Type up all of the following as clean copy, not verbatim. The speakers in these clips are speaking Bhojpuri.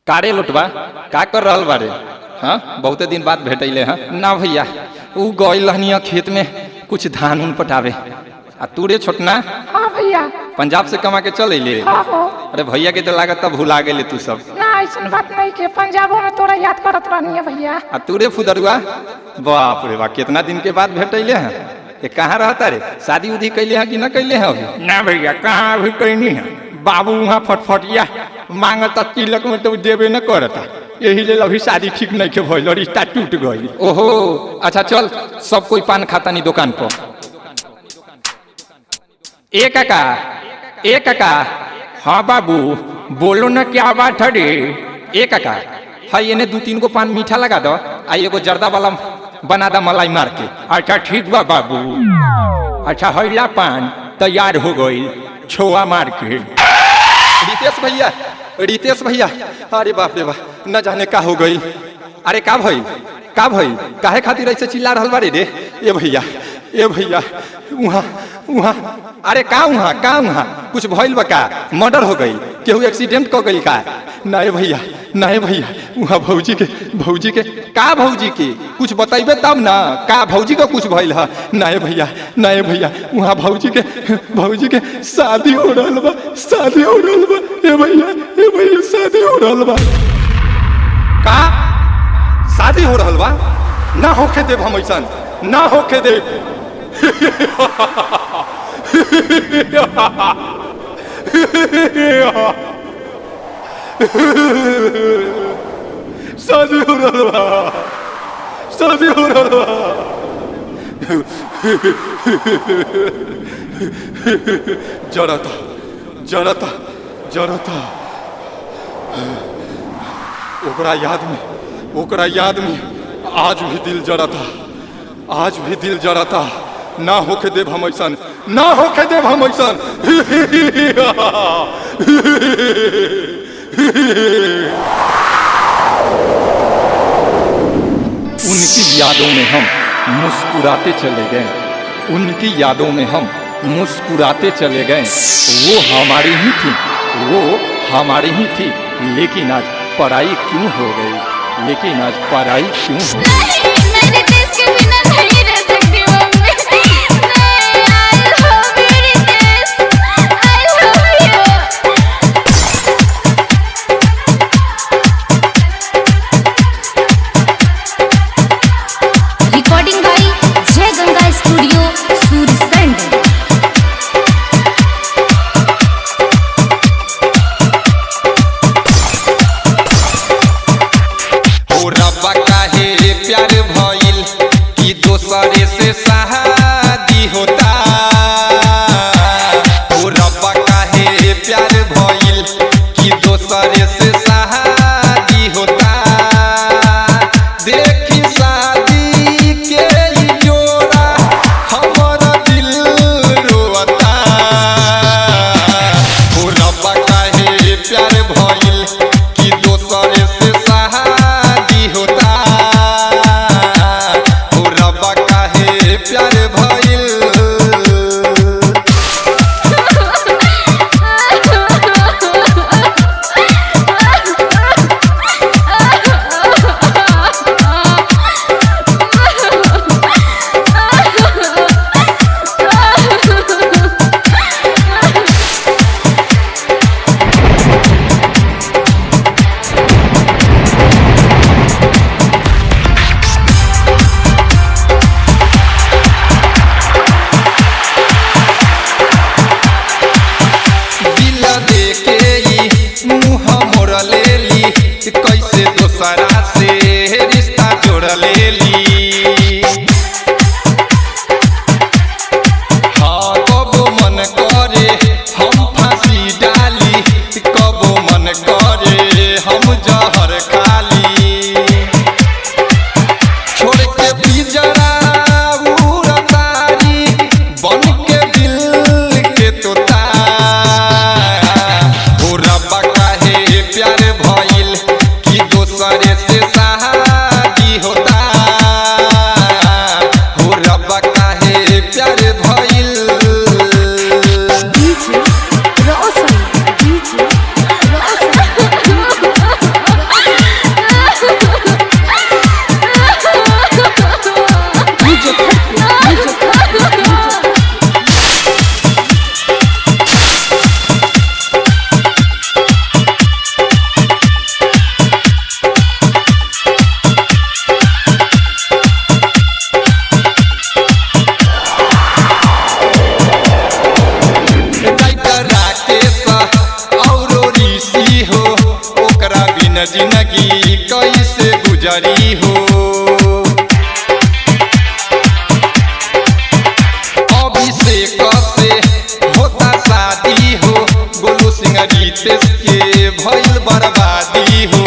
कारे लुटवा का कर रहल बारे? हाँ बहुते दिन बाद भेटैले हैं ना भैया। ऊ गइल रहनी खेत में कुछ धान उन पटावे। आ तू रे छोटना? हाँ भैया। पंजाब से कमा के चल अइले? हाँ हो। अरे भैया के तो लागत भुला गेले तू सब। ना ऐसा बात नहीं के पंजाबों में तोरा याद करत रहनी है भैया। आ तू रे फुदरुआ? बाप रे बाप कितना दिन के बाद भेटैले हैं। ये कहाँ रहता रे? शादी उदी कैले हैं कि न कैले हैं अभी? ना भैया कहाँ अभी कैनी है। बाबू वहाँ फटफटिया मांगता तिलक में तो देवे न करता, यही ले अभी शादी ठीक नहीं के भइल, रिश्ता टूट गई। ओहो अच्छा चल सब कोई पान खाता नहीं दुकान पर। ए काका। हाँ बाबू बोलो ना क्या बात है रे? ए काका हाई इन्हें 2-3 गो पान मीठा लगा दो, आई एगो जर्दा वाला बना दा मलाई मार के। अच्छा ठीक बा बाबू। अच्छा हैला पान तैयार हो गई छोआ मार के। रितेश भैया अरे बाप रे बाप न जाने का हो गई। अरे का भई काहे खातिर ऐसे चिल्ला रहल बारे रे? ए भैया वहाँ अरे का वहाँ कुछ भइल बा का? मर्डर हो गई? केहू एक्सीडेंट क गई का? नहीं भैया वहाँ भौजी के का भौजी के कुछ बताइबे तब ना। का भौजी का कुछ भइल है? नहीं भैया वहाँ भौजी के शादी हो रहल बा। ए भैया शादी हो रहल बा। का शादी हो रहल बा? ना होके देव हम ऐसन ना होके देव। शादी हो रहल बा। जरता ओकरा याद में आज भी दिल जरता। ना होके देव हम ऐसन उनकी यादों में हम मुस्कुराते चले गए। वो हमारी ही थी लेकिन आज पराई क्यों हो गई? मेरे देश के बिना नहीं रह सकती मम्मी। I love मेरे देश। I love you। रिकॉर्डिंग बाई जय गंगा स्टूडियो सूरजगंज। प्यार भइल कि दोसरे से शादी होता। ओ रब्बा काहे प्यार भइल कि दोसरे से शादी होता। देखी शादी के ई जोड़ा हमारा दिल रोता। ओ रब्बा काहे प्यार भइल कि दोसरे से शादी होता। प्यार भइल कैसे दोसरा से रिश्ता जोड़ लेली। हाँ कबो मन करे हम फांसी डाली, कबो मन करे हम जहर खाली। छोड़ के पिंजरा उड़तारी बन के दिल के तोता। ओ रब्बा काहे प्यार भइल कि दोसरे से शादी होता। जिंदगी कैसे गुजरी हो। अभिषेक से होता शादी हो, गोलू सिंह रितेश के भइल बर्बादी हो।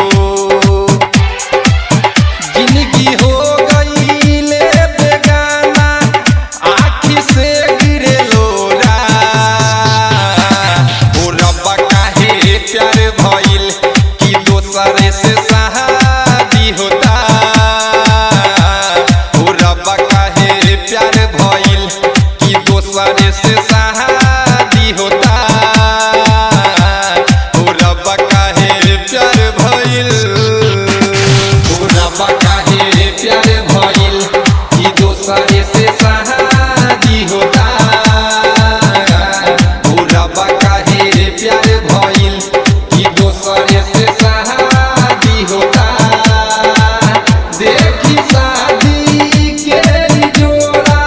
जिंदगी हो गई ले बेगाना, आँखी से गिरे लोरा। ओ रब्बा काहे प्यार भइल कि दोसरे से शादी होता। ओ रब्बा काहे प्यार भइल कि दोसरे से शादी होता। ओ रब्बा काहे प्यार भइल, ओ रब्बा काहे प्यार भइल कि दोसरे से शादी होता। ओ रब्बा काहे प्यार भइल कि दोसरे से शादी होता। देखी शादी के जोड़ा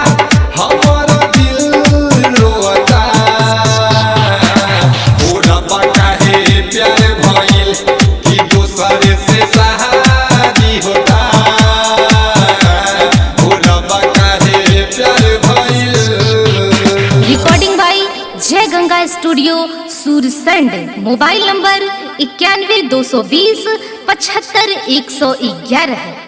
हमर दिल रोता। ओ रब्बा काहे प्यार भइल कि दोसरे से शादी होता। ओ रब्बा काहे प्यार भइल। रिकॉर्डिंग बाई जय Ganga studio Sursand. Mobile number 91 220 75 111 है।